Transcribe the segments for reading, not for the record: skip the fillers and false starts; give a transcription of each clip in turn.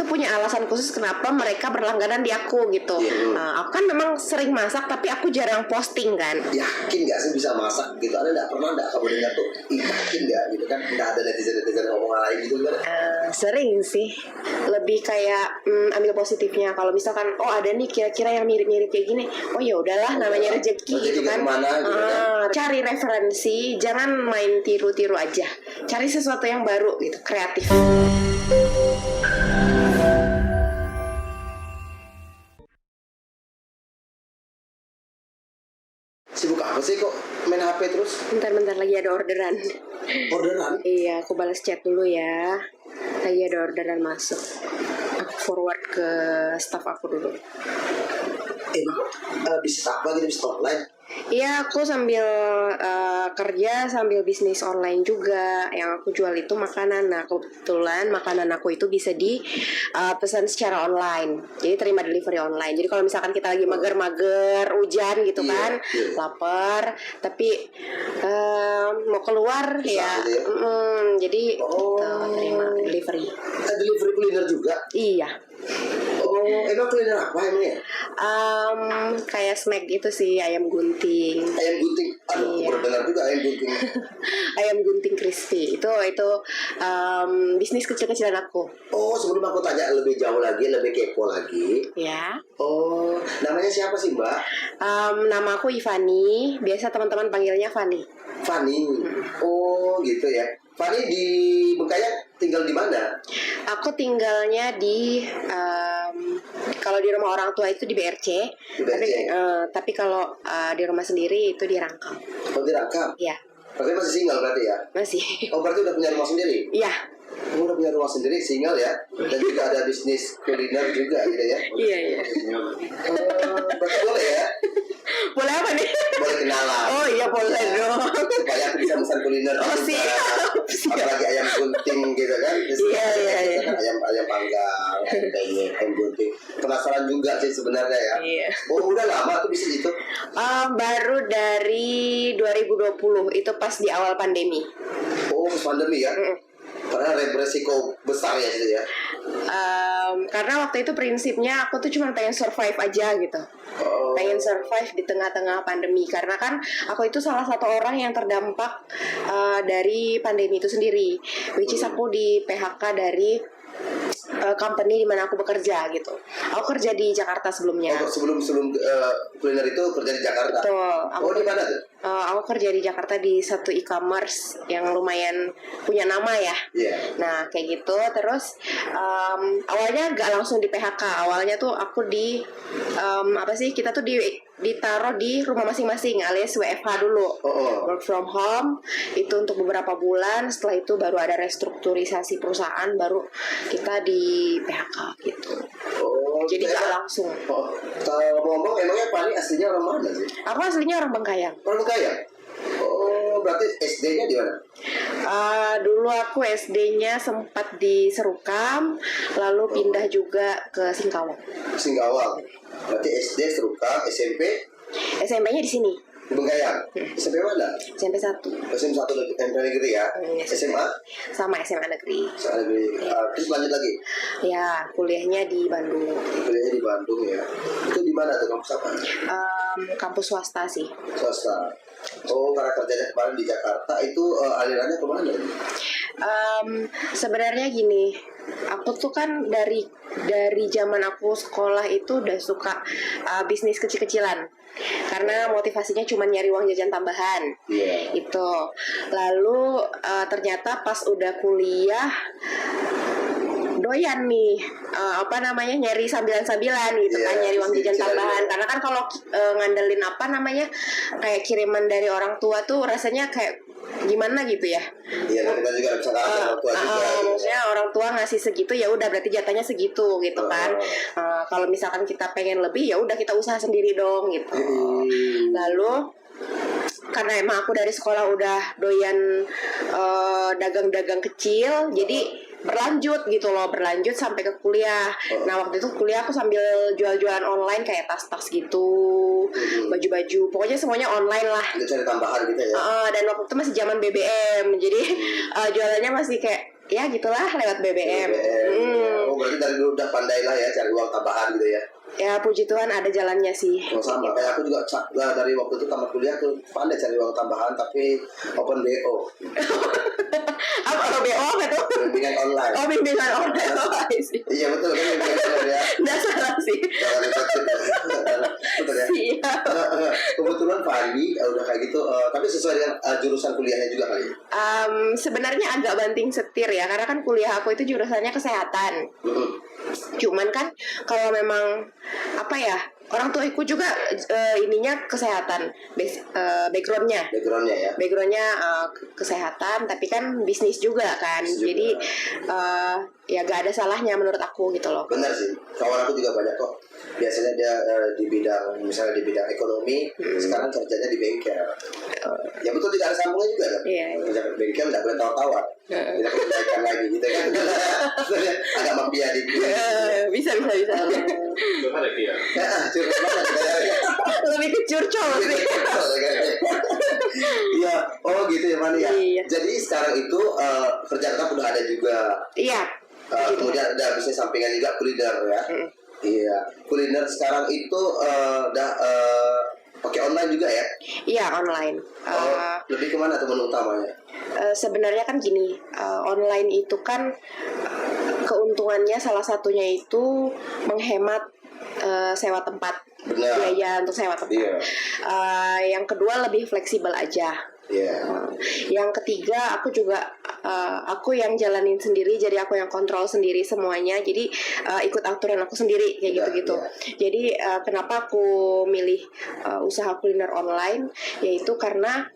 punya alasan khusus kenapa mereka berlangganan di aku gitu. Aku kan memang sering masak, tapi aku jarang posting kan. Yakin nggak sih bisa masak gitu? Ada nggak pernah nggak kamu dengar tuh? Yakin nggak gitu kan? Nggak ada netizen ngomong lain gitu kan? Sering sih, lebih kayak ambil positifnya. Kalau misalkan ada nih kira-kira yang mirip-mirip kayak gini, oh ya udahlah, namanya rezeki gitu kan. Cari referensi, jangan main tiru-tiru aja. Cari sesuatu yang baru gitu, kreatif. Sibuk apa sih kok main HP terus? Bentar lagi ada orderan. Orderan? Iya, aku balas chat dulu ya. Lagi ada orderan masuk. Aku forward ke staff aku dulu. Bisnis apa gitu, bisnis online? Iya, aku sambil kerja sambil bisnis online juga. Yang aku jual itu makanan. Nah, kebetulan makanan aku itu bisa dipesan secara online. Jadi terima delivery online. Jadi kalau misalkan kita lagi mager-mager, hujan gitu kan, lapar, tapi mau keluar ya, jadi terima delivery. Delivery kuliner juga? Iya. Emang kuliner apa emangnya? Kayak snack gitu sih, ayam gunting. Ayam gunting? Aduh, baru dengar juga ayam gunting. Ayam gunting crispy. Itu bisnis kecil-kecilan aku. Sebelum aku tanya lebih jauh lagi, lebih kepo lagi. Ya. Namanya siapa sih Mbak? Nama aku Ivani. Biasa teman-teman panggilnya Fani. Fani. Gitu ya. Fani di Bengkayang tinggal di mana? Aku tinggalnya di kalau di rumah orang tua itu di BRC. Tapi kalau di rumah sendiri itu di Rangkam. Di Rangkam? Iya. Berarti masih single berarti ya? Masih. Berarti udah punya rumah sendiri? Iya. Udah punya rumah sendiri, single ya? Dan juga ada bisnis kuliner juga gitu ya? Iya. Berarti boleh ya? Boleh apa nih? Boleh kenalan. Oh iya, boleh dong. Supaya aku bisa pesan kuliner. Siap. Apalagi ayam gunting gitu kan? Iya. Ayam panggang, ayam gunting. Penasaran juga sih sebenarnya ya. Iya. Udah lama tuh bisnis itu? Baru dari 2020, itu pas di awal pandemi. Pas pandemi ya? Karena beresiko besar ya itu ya. Karena waktu itu prinsipnya aku tuh cuma pengen survive aja gitu. Pengen survive di tengah-tengah pandemi. Karena kan aku itu salah satu orang yang terdampak dari pandemi itu sendiri. Which is aku di PHK dari company di mana aku bekerja gitu. Aku kerja di Jakarta sebelumnya. Sebelum kuliner itu kerja di Jakarta. Betul. Di mana tuh? Aku kerja di Jakarta di satu e-commerce yang lumayan punya nama ya. Nah kayak gitu. Terus awalnya gak langsung di PHK. Awalnya tuh aku kita tuh ditaruh di rumah masing-masing alias WFH dulu. Work from home itu untuk beberapa bulan. Setelah itu baru ada restrukturisasi perusahaan, baru kita di PHK gitu. Jadi gak langsung. Kalau ngomong emangnya Fani aslinya orang mana sih? Aku aslinya orang Bengkayang. Orang Bengkayang? Berarti SD-nya di mana? Dulu aku SD-nya sempat di Serukam, lalu pindah juga ke Singkawang. Berarti SD Serukam, SMP-nya di sini. Di Bengkayang. SMP mana? SMP 1. SMP 1 negeri ya. SMA? Sama SMA negeri. Terus lanjut lagi? Ya, kuliahnya di Bandung. Kuliahnya di Bandung ya. Itu di mana tuh, kampus apa? Kampus swasta sih. Swasta. Karena kerjanya kemarin di Jakarta itu alirannya kemana? Sebenarnya gini, aku tuh kan dari zaman aku sekolah itu udah suka bisnis kecil-kecilan. Karena motivasinya cuma nyari uang jajan tambahan. Itu. Lalu ternyata pas udah kuliah doyan nih nyari sambilan-sambilan gitu kan, nyari uang jajan tambahan. Karena kan kalau ngandelin kayak kiriman dari orang tua tuh rasanya kayak gimana gitu ya. Iya, kita juga bisa orang tua juga. Maksudnya orang tua ngasih segitu ya udah berarti jatahnya segitu gitu kan. Kalau misalkan kita pengen lebih ya udah kita usaha sendiri dong gitu. Lalu karena emang aku dari sekolah udah doyan dagang-dagang kecil, jadi berlanjut sampai ke kuliah. Nah waktu itu kuliah aku sambil jual-jualan online kayak tas-tas gitu, baju-baju, pokoknya semuanya online lah. Itu cari tambahan gitu ya. Dan waktu itu masih zaman BBM, jadi jualannya masih kayak ya gitulah lewat BBM. berarti dari dulu udah pandai lah ya cari uang tambahan gitu ya. Ya puji Tuhan ada jalannya sih. Oh, sama kayak aku juga dari waktu itu tamat kuliah tuh pandai cari uang tambahan tapi open BO. Apa BO apa tuh? Bimbingan online. Oh, bimbingan online. Oh, Iya betul kan bimbingan online ya. Nggak salah sih. Jangan dikocok ya. Betul ya. Siap. Kebetulan Fani udah kayak gitu, tapi sesuai dengan jurusan kuliahnya juga kali. Sebenarnya agak banting setir ya, karena kan kuliah aku itu jurusannya kesehatan. Cuman kan kalau memang apa ya, orang tuaku juga ininya kesehatan, backgroundnya ya. Kesehatan, tapi kan bisnis juga kan. Jadi ya gak ada salahnya menurut aku gitu loh. Benar sih, kawan aku juga banyak kok. Biasanya dia di bidang, misalnya di bidang ekonomi, sekarang kerjanya di bengkel. Ya betul, tidak ada sambungnya juga kan. Iya. Kerja di bengkel nggak boleh tawar-tawar. Tidak boleh naikkan lagi gitu kan. Agak mafia dikit. Bisa. Curhat lagi ya? Curhat banget. Lebih ke curcol sih. Iya, oh gitu ya Mani ya. Iya. Jadi sekarang itu kerja tetap udah ada juga. Iya. Kemudian ada bisnis sampingan juga, kuliner ya. Iya, kuliner sekarang itu udah pakai online juga ya? Iya, online. Lebih kemana tuh menu utamanya? Sebenarnya kan gini, online itu kan keuntungannya salah satunya itu menghemat sewa tempat. Benar. Biaya untuk sewa tempat. Iya. Yang kedua lebih fleksibel aja. Iya. Yang ketiga aku juga aku yang jalanin sendiri, jadi aku yang kontrol sendiri semuanya, jadi ikut aturan aku sendiri kayak gitu-gitu. Jadi kenapa aku milih usaha kuliner online, yaitu karena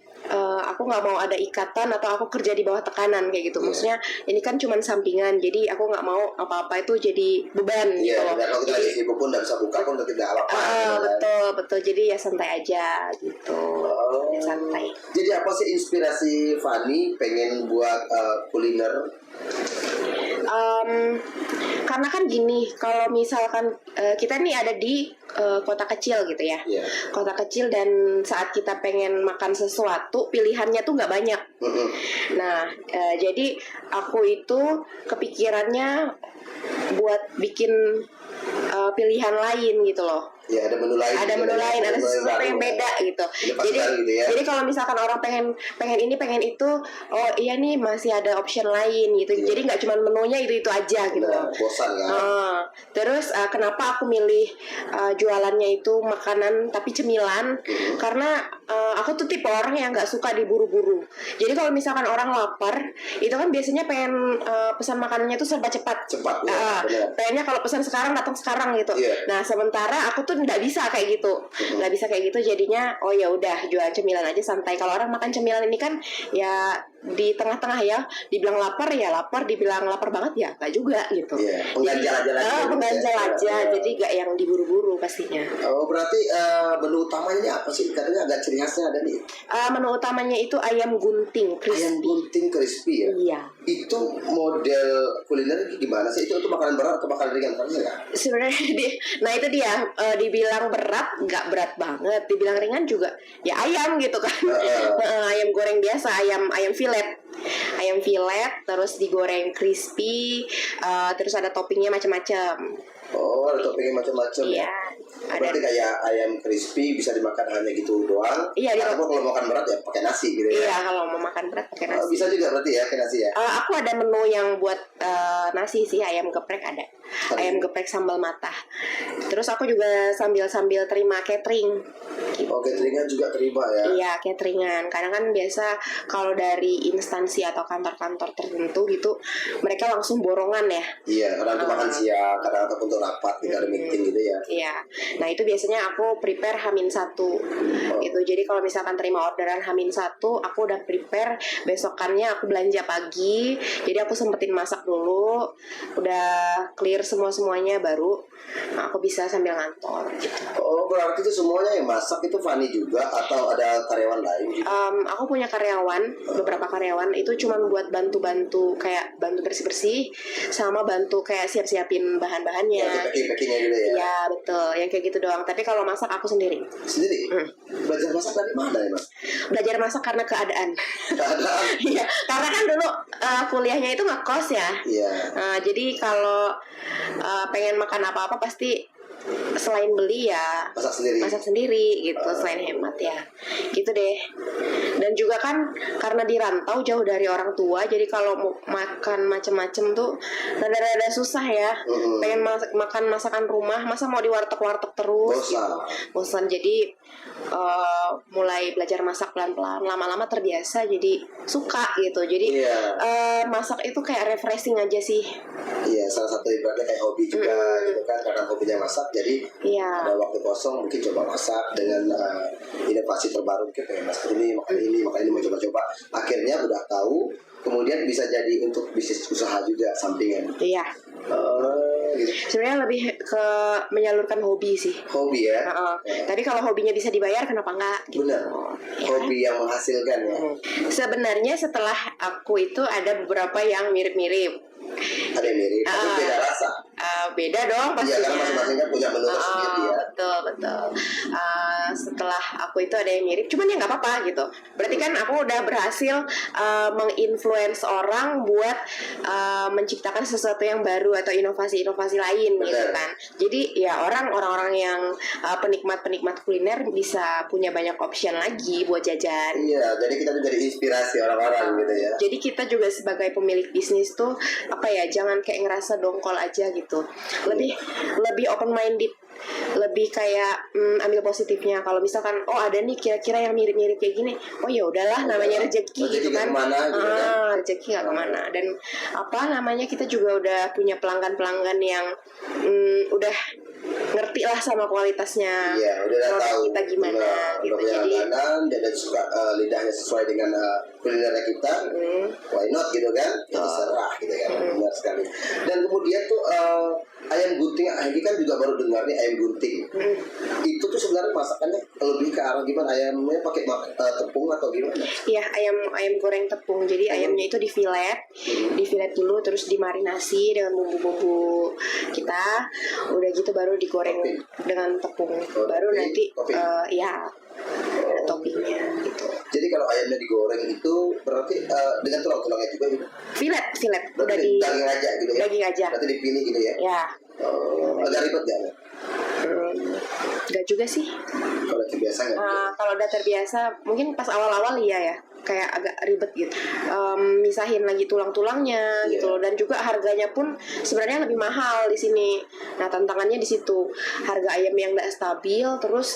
aku nggak mau ada ikatan atau aku kerja di bawah tekanan kayak gitu. Maksudnya ini kan cuman sampingan, jadi aku nggak mau apa-apa itu jadi beban gitu loh. Iya, kalau kita lagi sibuk pun nggak bisa buka pun tidak apa-apa. Betul. Jadi ya santai aja gitu. Ya, santai. Jadi apa sih inspirasi Fani pengen buat kuliner? Karena kan gini, kalau misalkan kita nih ada di kota kecil gitu ya, kota kecil, dan saat kita pengen makan sesuatu pilihannya tuh nggak banyak. Nah, jadi aku itu kepikirannya buat bikin pilihan lain gitu loh. Ya, ada menu lain. Ada sesuatu yang beda gitu. Jadi kalau misalkan orang pengen ini pengen itu, oh iya nih masih ada option lain gitu. Jadi nggak cuma menunya itu aja gitu. Bosan kan. Terus kenapa aku milih jualannya itu makanan tapi cemilan? Karena aku tuh tipe orang yang nggak suka diburu-buru. Jadi kalau misalkan orang lapar, itu kan biasanya pengen pesan makanannya itu serba cepat. Pengennya kalau pesan sekarang datang sekarang gitu. Nah sementara aku tuh nggak bisa kayak gitu, jadinya oh ya udah jual cemilan aja santai. Kalau orang makan cemilan ini kan ya di tengah-tengah ya, dibilang lapar ya lapar, dibilang lapar banget ya nggak juga gitu. Pengganjal aja, jadi nggak yang diburu-buru pastinya. Oh berarti menu utamanya ini apa sih? Katanya agak ciri khasnya ada nih. Menu utamanya itu ayam gunting crispy. Ayam gunting crispy ya? Iya. Itu model kuliner gimana sih? Itu makanan berat atau makanan ringan ya? Sebenarnya nah itu dia, dibilang berat nggak berat banget, dibilang ringan juga ya ayam gitu kan. Ayam goreng biasa, ayam filet terus digoreng crispy, terus ada toppingnya macam-macam. Oh, ada toppingnya macam-macam. Iya. Berarti kayak ayam crispy bisa dimakan hanya gitu doang. Iya. Atau kalau makan berat ya pakai nasi gitu ya. Iya, kalau mau makan berat pakai nasi. Bisa juga berarti ya pakai nasi ya. Aku ada menu yang buat nasi sih, ayam geprek ada. Ayam geprek sambal matah. Terus aku juga sambil terima catering. Gitu. Oh, cateringan juga terima ya? Iya, cateringan. Karena kan biasa kalau dari instansi atau kantor-kantor tertentu gitu, mereka langsung borongan ya. Iya, kadang untuk makan siang, kadang untuk rapat, ada meeting gitu ya. Iya. Nah, itu biasanya aku prepare H-1 gitu. Jadi kalau misalkan terima orderan H-1, aku udah prepare, besokannya aku belanja pagi. Jadi aku sempetin masak dulu, udah clear semuanya, baru aku bisa sambil ngantor gitu. Oh, berarti itu semuanya yang masak itu Fani juga atau ada karyawan lain? Aku punya karyawan, beberapa karyawan itu cuman buat bantu-bantu kayak bantu bersih-bersih sama bantu kayak siap-siapin bahan-bahannya. Ya, packing-packingnya gitu ya? Ya betul, yang kayak gitu doang. Tapi kalau masak aku sendiri. Sendiri? Belajar masak dari mana emang? Belajar masak karena keadaan. Keadaan? Iya, karena kan dulu kuliahnya itu ngekos ya. Iya. Jadi kalau pengen makan apa-apa pasti selain beli ya Masak sendiri gitu, selain hemat ya gitu deh. Dan juga kan karena di rantau jauh dari orang tua, jadi kalau mau makan macem-macem tuh rada-rada susah ya. Pengen makan masakan rumah, masa mau di warteg-warteg terus bosan. Jadi mulai belajar masak pelan-pelan, lama-lama terbiasa jadi suka gitu. Jadi masak itu kayak refreshing aja sih. Iya, salah satu ibaratnya kayak hobi juga gitu kan, karena hobinya masak jadi ada waktu kosong mungkin coba masak dengan inovasi terbaru, mungkin pengen masak ini, makan ini mau coba-coba, akhirnya udah tahu, kemudian bisa jadi untuk bisnis usaha juga sampingan. Iya. Gitu. Sebenarnya lebih ke menyalurkan hobi sih. Hobi ya. Tapi kalau hobinya bisa dibayar, kenapa enggak? Gitu. Benar. Ya. Hobi yang menghasilkan ya. Sebenarnya setelah aku itu ada beberapa yang mirip-mirip. Ada yang mirip, tapi beda rasa. Beda dong pastinya. Iya, karena masing-masing kan punya menu sendiri ya. Betul. Setelah aku itu ada yang mirip, cuman ya nggak apa-apa gitu. Berarti kan aku udah berhasil menginfluence orang buat menciptakan sesuatu yang baru atau inovasi-inovasi lain. Benar. Gitu kan. Jadi ya orang-orang yang penikmat kuliner bisa punya banyak option lagi buat jajan. Iya, jadi kita tuh jadi inspirasi orang-orang gitu ya. Jadi kita juga sebagai pemilik bisnis tuh apa ya, jangan kayak ngerasa dongkol aja gitu. Lebih open minded, lebih kayak ambil positifnya. Kalau misalkan ada nih kira-kira yang mirip-mirip kayak gini, oh ya udahlah, namanya rezeki gitu kan. Rezeki nggak kemana. Dan apa namanya, kita juga udah punya pelanggan-pelanggan yang udah ngerti lah sama kualitasnya. Iya, udah tahu kita gimana gitu. Jadi dan suka lidahnya sesuai dengan kulinernya kita. Why not gitu kan? Jadi serah gitu kan. Benar sekali. Dan kemudian tuh ayam gunting, ini kan juga baru dengar nih ayam gunting. Itu tuh sebenarnya masakannya lebih ke arah gimana? Ayamnya pakai tepung atau gimana? Iya, ayam goreng tepung. Jadi ayamnya itu difilet dulu, terus dimarinasi dengan bumbu-bumbu kita. Udah gitu baru digoreng dengan tepung. Baru nanti ada toppingnya gitu. Jadi kalau ayamnya digoreng itu berarti dengan tulang-tulangnya juga gitu? Filet. Udah daging aja gitu ya? Daging aja. Berarti dipilih gitu ya? Ya. Agak ribet gak? Enggak juga sih. Kalau terbiasa nggak? Kalau udah terbiasa, mungkin pas awal-awal ya kayak agak ribet gitu. Misahin lagi tulang-tulangnya gitu loh. Dan juga harganya pun sebenarnya lebih mahal di sini. Nah, tantangannya di situ. Harga ayam yang nggak stabil, terus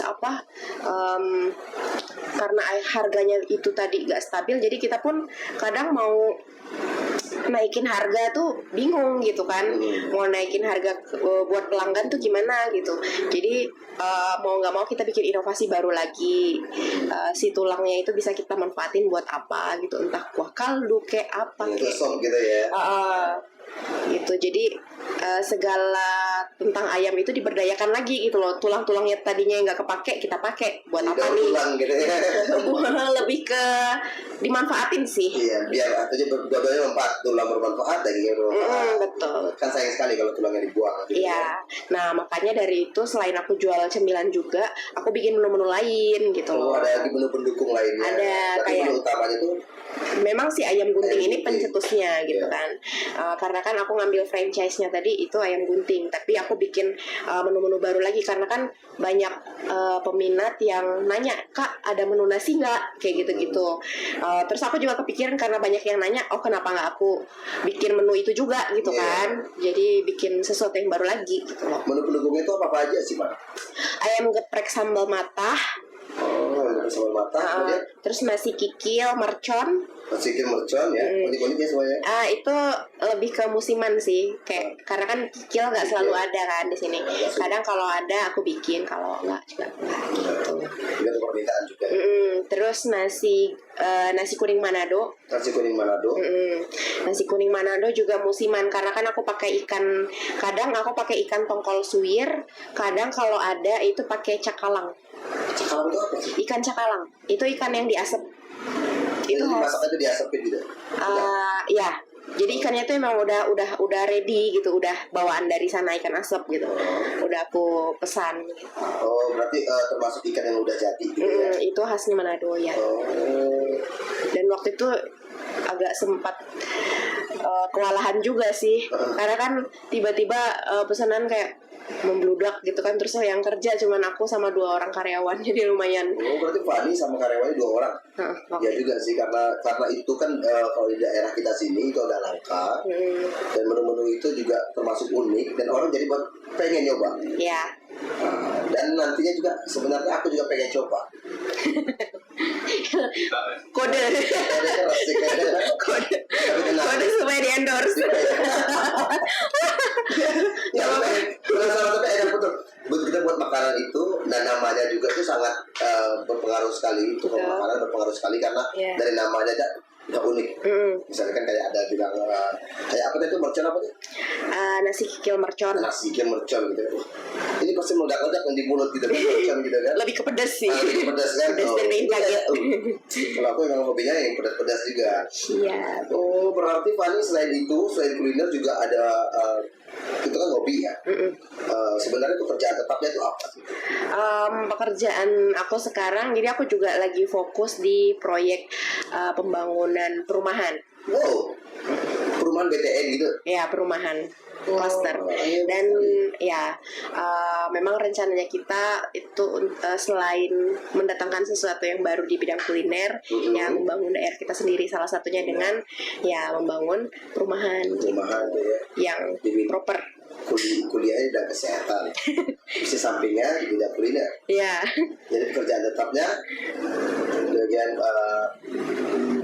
karena harganya itu tadi nggak stabil, jadi kita pun kadang mau naikin harga tuh bingung gitu kan. Mau naikin harga buat pelanggan tuh gimana gitu. Jadi mau nggak mau kita bikin inovasi baru lagi. Si tulangnya itu bisa kita manfaatin buat apa gitu, entah kuah kaldu kayak apa kayak sop gitu ya. Gitu. Jadi segala tentang ayam itu diberdayakan lagi gitu loh. Tulang-tulangnya tadinya nggak kepake, kita pakai buat apa nih? Tulang gitu ya. Lebih ke dimanfaatin sih. Iya, biar artinya dua-duanya tulang bermanfaat, dagingnya bermanfaat. Betul. Kan sayang sekali kalau tulangnya dibuang. Gitu. Iya. Nah, makanya dari itu selain aku jual cemilan juga, aku bikin menu-menu lain gitu loh. Ada lagi menu pendukung lainnya. Ada. Tapi kayak menu utamanya tuh memang si ayam gunting ini pencetusnya gitu kan. Karena kan aku ngambil franchise-nya tadi itu ayam gunting, tapi aku bikin menu-menu baru lagi karena kan banyak peminat yang nanya, "Kak, ada menu nasi nggak?" kayak gitu-gitu. Terus aku juga kepikiran karena banyak yang nanya, kenapa nggak aku bikin menu itu juga gitu kan. Jadi bikin sesuatu yang baru lagi gitu loh. Menu pendukungnya itu apa aja sih, Mak? Ayam geprek sambal matah. hampir sama mata. Kemudian terus nasi kikil mercon. nasi kikil mercon ya, unik-uniknya semuanya. Itu lebih ke musiman sih, kayak karena kan kikil nggak selalu ada kan di sini. Kadang kalau ada aku bikin, kalau nggak juga enggak gitu. Juga untuk permintaan juga. Terus nasi kuning Manado. Nasi kuning Manado. Nasi kuning Manado juga musiman karena kan aku pakai ikan. Kadang aku pakai ikan tongkol suwir. Kadang kalau ada itu pakai cakalang. Cakalang itu apa sih? Ikan cakalang itu ikan yang diasap. Itu masaknya itu diasapin gitu. Ya. Jadi ikannya itu emang udah ready gitu, udah bawaan dari sana ikan asap gitu. Udah aku pesan gitu. Oh, berarti termasuk ikan yang udah jadi gitu ya. Itu khasnya Manado ya. Dan waktu itu agak sempat kewalahan juga sih. Karena kan tiba-tiba pesanan kayak membludak gitu kan, terus yang kerja cuman aku sama 2 orang karyawan, jadi lumayan. Berarti Fani sama karyawannya 2 orang. Ya juga sih, karena itu kan kalau di daerah kita sini itu udah langka, dan menu-menu itu juga termasuk unik dan orang jadi pengen nyoba. Ya. Dan nantinya juga sebenarnya aku juga pengen coba. Kode keras sih kode supaya di endorse. Ya, salah satu enak betul. Kita buat makanan itu dan namanya juga itu sangat berpengaruh sekali untuk makanan, berpengaruh sekali karena dari namanya aja udah unik. Misalnya kan kayak ada bilang kayak apa tadi itu mercon apa tuh? Nasi kikil mercon. Nasi kikil mercon gitu. Ini pasti meledak-ledak di mulut gitu kan, mercon gitu kan. Lebih ke pedas sih. Lebih pedas kan. Pedas dan bikin kaget. Kalau aku memang hobinya yang pedas-pedas juga. Iya. Oh, berarti Fani selain kuliner juga ada itu kan hobi ya. Sebenarnya pekerjaan tetapnya itu apa sih? Pekerjaan aku sekarang, jadi aku juga lagi fokus di proyek pembangunan perumahan. Wow, perumahan BTN gitu? Ya, perumahan cluster. Dan ya memang rencananya kita itu selain mendatangkan sesuatu yang baru di bidang kuliner, ya membangun daerah kita sendiri, salah satunya dengan ya membangun perumahan gitu, yang proper. Kuliahnya di kesehatan, bisa sampingnya di bidang kuliner. Ya. Jadi pekerjaan tetapnya bagian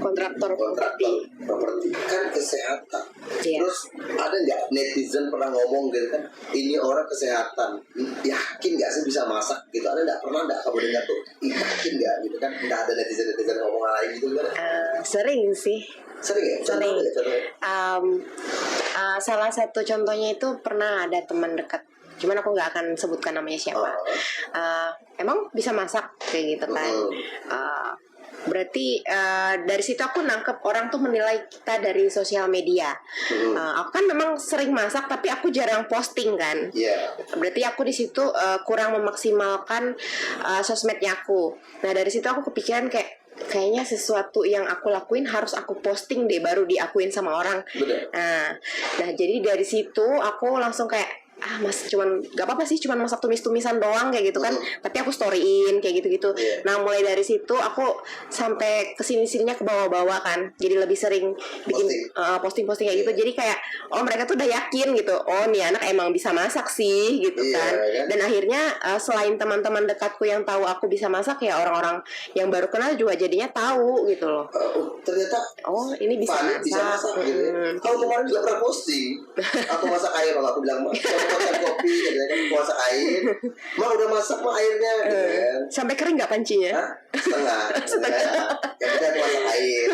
kontraktor properti kan kesehatan. Iya. Terus ada nggak netizen pernah ngomong gitu kan, ini orang kesehatan, yakin nggak sih bisa masak gitu? Ada nggak, pernah nggak kamu dengar tuh, yakin nggak gitu kan? Nggak ada netizen ngomong lain gitu kan? Sering sih. Sering ya? Sering. Contohnya? Salah satu contohnya itu pernah ada teman dekat, cuman aku nggak akan sebutkan namanya siapa. Emang bisa masak kayak gitu kan? Berarti dari situ aku nangkep orang tuh menilai kita dari sosial media. Aku kan memang sering masak tapi aku jarang posting kan. Berarti aku di situ kurang memaksimalkan sosmednya aku. Nah dari situ aku kepikiran kayaknya sesuatu yang aku lakuin harus aku posting deh baru diakuin sama orang. Nah jadi dari situ aku langsung kayak mas cuman gak apa-apa sih, cuman masak tumis-tumisan doang kayak gitu kan, tapi aku storyin kayak gitu-gitu. Nah mulai dari situ aku sampai kesini-sininya ke bawah-bawah kan, jadi lebih sering bikin posting-posting kayak gitu. Jadi kayak mereka tuh udah yakin gitu, nih anak emang bisa masak sih gitu kan. Dan akhirnya selain teman-teman dekatku yang tahu aku bisa masak, ya orang-orang yang baru kenal juga jadinya tahu gitu loh. Ternyata ini bisa masak gitu. Kalau kemarin juga pernah posting, aku masak air, aku bilang masak kopi, gitu kan, masak air. Udah masak airnya, gitu kan. Sampai kering nggak pancinya? Setengah. Yang penting aku masak air.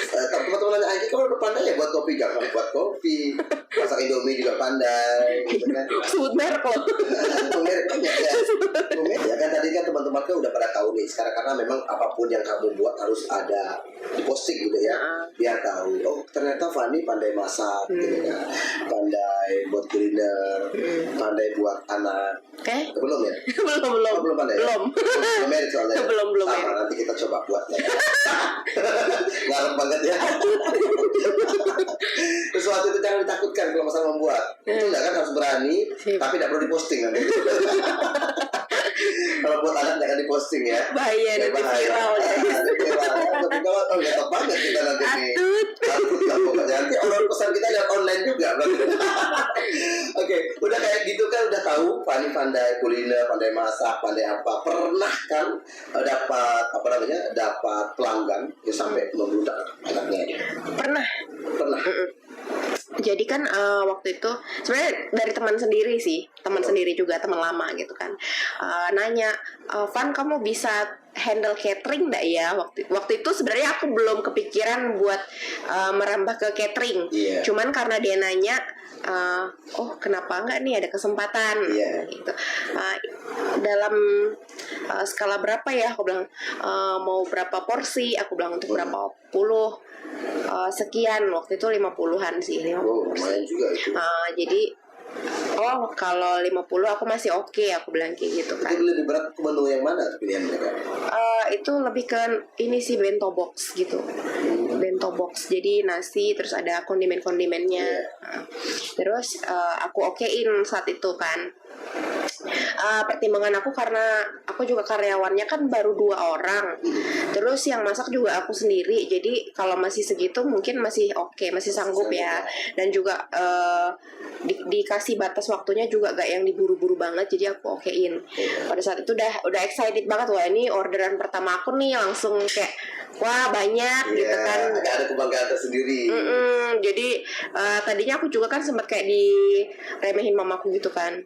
Teman-teman nanya, kamu udah pandai ya buat kopi? Gak buat kopi. Masak Indomie juga pandai, gitu kan. Sebut merek loh. Merek banyak ya. Ya kan tadi kan teman-teman kan udah pada tahu nih. Sekarang karena memang apapun yang kamu buat harus ada diposting gitu ya, biar tahu. Ternyata Fani pandai masak, gitu kan. Pandai buat kuliner, pandai buat anak. Belum ya? Belum pandai. Belum. Belum merit soalnya. Belum. Sama, nanti kita coba buat ya. Ngarep banget ya. Sesuatu itu jangan ditakutkan kalau masalah membuat. Itu enggak kan, harus berani, tapi tidak perlu diposting nanti. Kalau buat anak jangan diposting ya. Bahaya, nanti viral ya. Tapi kalau nggak tepat ya kita nanti takut lah pokoknya. Nanti orang pesan kita lihat online juga. Oke, udah kayak gitu kan, udah tahu Fani pandai kuliner, pandai masak, pandai apa. Pernah kan dapat apa namanya? Dapat pelanggan yang sampai membludak anaknya dia. Pernah. Pernah. Jadi kan waktu itu sebenarnya dari teman sendiri sih, teman sendiri juga, teman lama gitu kan, nanya, Van kamu bisa handle catering nggak ya? Waktu itu sebenarnya aku belum kepikiran buat merambah ke catering, cuman karena dia nanya, oh kenapa nggak nih, ada kesempatan gitu. Dalam skala berapa ya? Aku bilang mau berapa porsi? Aku bilang untuk berapa puluh. Sekian, waktu itu 50-an sih, 50 lumayan juga itu. Jadi kalau 50 aku masih oke, aku bilang kayak gitu kan. Itu lebih berat ke menu yang mana pilihan mereka? Itu lebih ke ini sih, bento box gitu. Bento box, jadi nasi terus ada kondimen-kondimennya. Terus aku okein saat itu kan. Pertimbangan aku karena aku juga karyawannya kan baru 2 orang, terus yang masak juga aku sendiri, jadi kalau masih segitu mungkin masih oke, masih sanggup ya. Dan juga dikasih batas waktunya juga gak yang diburu-buru banget, jadi aku okein. Pada saat itu udah excited banget, wah ini orderan pertama aku nih, langsung kayak wah banyak gitu kan. Ada kebanggaan tersendiri. Jadi tadinya aku juga kan sempat kayak diremehin mamaku gitu kan.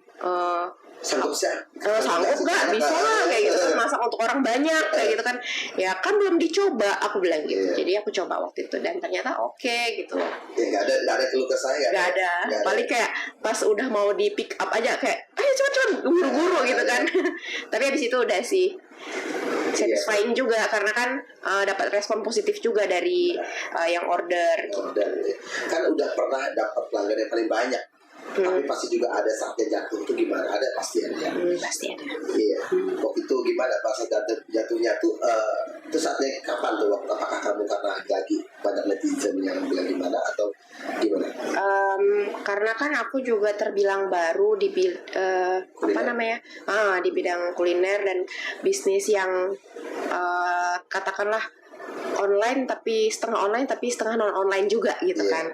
Sanggup sih? Sanggup gak? Bisa lah kayak gitu kan, masak untuk orang banyak kayak gitu kan. Ya kan belum dicoba, aku bilang gitu. Jadi aku coba waktu itu dan ternyata oke gitu loh. Ya gak ada keluh kesah ya? Gak ada. Paling kayak pas udah mau di pick up aja kayak ayo cepet buru-buru gitu kan. Tapi abis itu udah sih satisfying juga karena kan dapat respon positif juga dari yang order. Kan udah pernah dapat pelanggan yang paling banyak. Tapi pasti juga ada saatnya jatuh, itu gimana? Ada pasti ada. Pasti ada. Iya. Waktu itu gimana pas jatuhnya tuh? Itu saatnya kapan tuh? Apakah kamu karena lagi banyak netizen yang bilang gimana atau gimana? Karena kan aku juga terbilang baru di apa namanya? Di bidang kuliner dan bisnis yang katakanlah online tapi setengah non online juga gitu kan.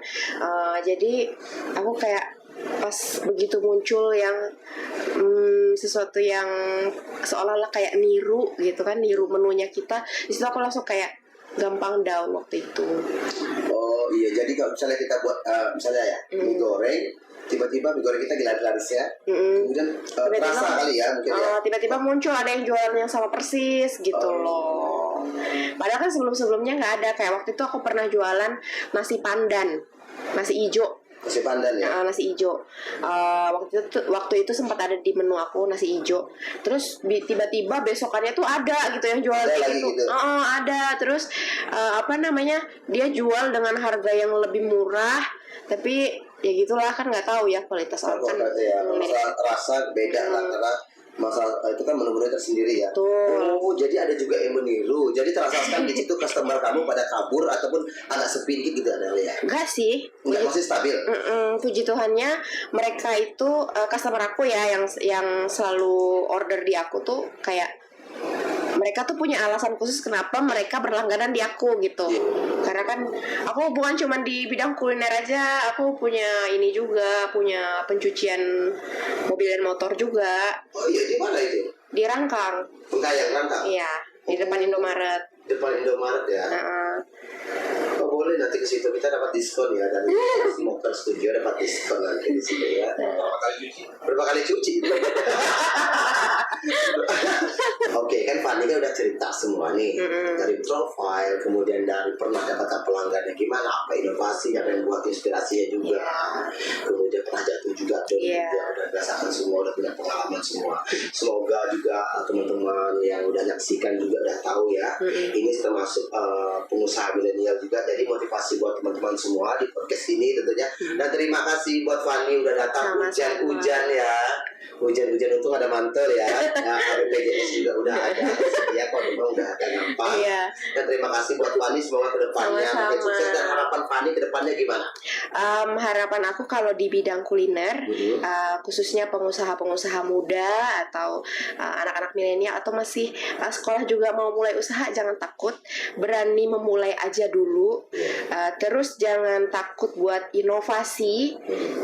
Jadi aku kayak pas begitu muncul yang sesuatu yang seolah-olah kayak niru gitu kan, niru menunya kita, di situ aku langsung kayak gampang down waktu itu. Oh iya, jadi kalau misalnya kita buat misalnya ya mie goreng, tiba-tiba mie goreng kita laris ya, kemudian terasa kali ya mungkin ya. Tiba-tiba muncul ada yang jualan yang sama persis gitu loh. Padahal kan sebelum-sebelumnya nggak ada. Kayak waktu itu aku pernah jualan nasi pandan, nasi ijo. Nasi pandan ya? Nasi ijo. Waktu itu sempat ada di menu aku nasi ijo. Terus tiba-tiba besokannya tuh ada gitu yang jual kayak gitu. Ada. Terus apa namanya? Dia jual dengan harga yang lebih murah, tapi ya gitulah kan nggak tahu ya kualitas orang kan. Ya, rasa beda lah karena masalah itu kan menu-menu tersendiri ya. Betul. Jadi ada juga yang meniru. Jadi terasa sekali di situ customer kamu pada kabur ataupun agak sepi dikit gitu ada ya? Enggak sih. Enggak, masih stabil. Puji Tuhannya mereka itu customer aku ya yang selalu order di aku tuh kayak mereka tuh punya alasan khusus kenapa mereka berlangganan di aku gitu. Karena kan aku bukan cuma di bidang kuliner aja, aku punya ini juga, punya pencucian mobil dan motor juga. Oh iya, di mana itu? Di Rangkang. Pengkayang Rangkang? Iya, di depan Indomaret. Depan Indomaret ya? Oh boleh, nanti ke situ kita dapat diskon ya dari Smoker Studio, dapat diskon nanti di situ ya. Berapa kali cuci? Oke, kan Fani kan udah cerita semua nih dari profile, kemudian dari pernah dapat pelanggannya gimana, apa inovasi, apa yang buat inspirasinya juga, kemudian pernah jatuh juga, udah rasakan semua, udah punya pengalaman semua. Semoga juga teman-teman yang udah nyaksikan juga udah tahu ya, ini termasuk pengusaha milenial juga, jadi motivasi buat teman-teman semua di podcast ini tentunya. Dan terima kasih buat Fani udah datang hujan-hujan ya. Hujan-hujan untung ada mantel ya. Nah, BPJS juga udah ada. Ya, kok memang udah ada gampang. Dan terima kasih buat Fani, semoga kedepannya makin sukses. Dan harapan Fani kedepannya gimana? Harapan aku kalau di bidang kuliner, khususnya pengusaha-pengusaha muda atau anak-anak milenial atau masih sekolah juga mau mulai usaha, jangan takut, berani memulai aja dulu. Terus jangan takut buat inovasi,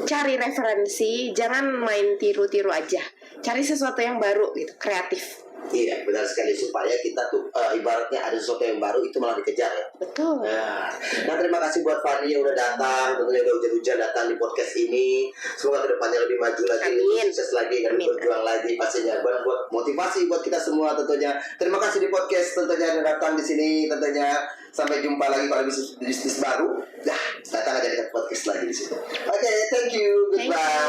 cari referensi, jangan main tiru-tiru aja. aja, cari sesuatu yang baru gitu, kreatif. Iya, benar sekali, supaya kita tuh ibaratnya ada sesuatu yang baru itu malah dikejar ya. Betul. Nah, terima kasih buat Fanny yang udah datang, tentunya udah hujan-hujan datang di podcast ini. Semoga kedepannya lebih maju lagi, Amin. sukses lagi, dan Amin. berjuang lagi pastinya. Buat motivasi buat kita semua tentunya. Terima kasih di podcast tentunya yang datang di sini tentunya. Sampai jumpa lagi kalau bisnis baru. Dah, datang aja di podcast lagi di situ. Oke, thank you. Thank you. Goodbye.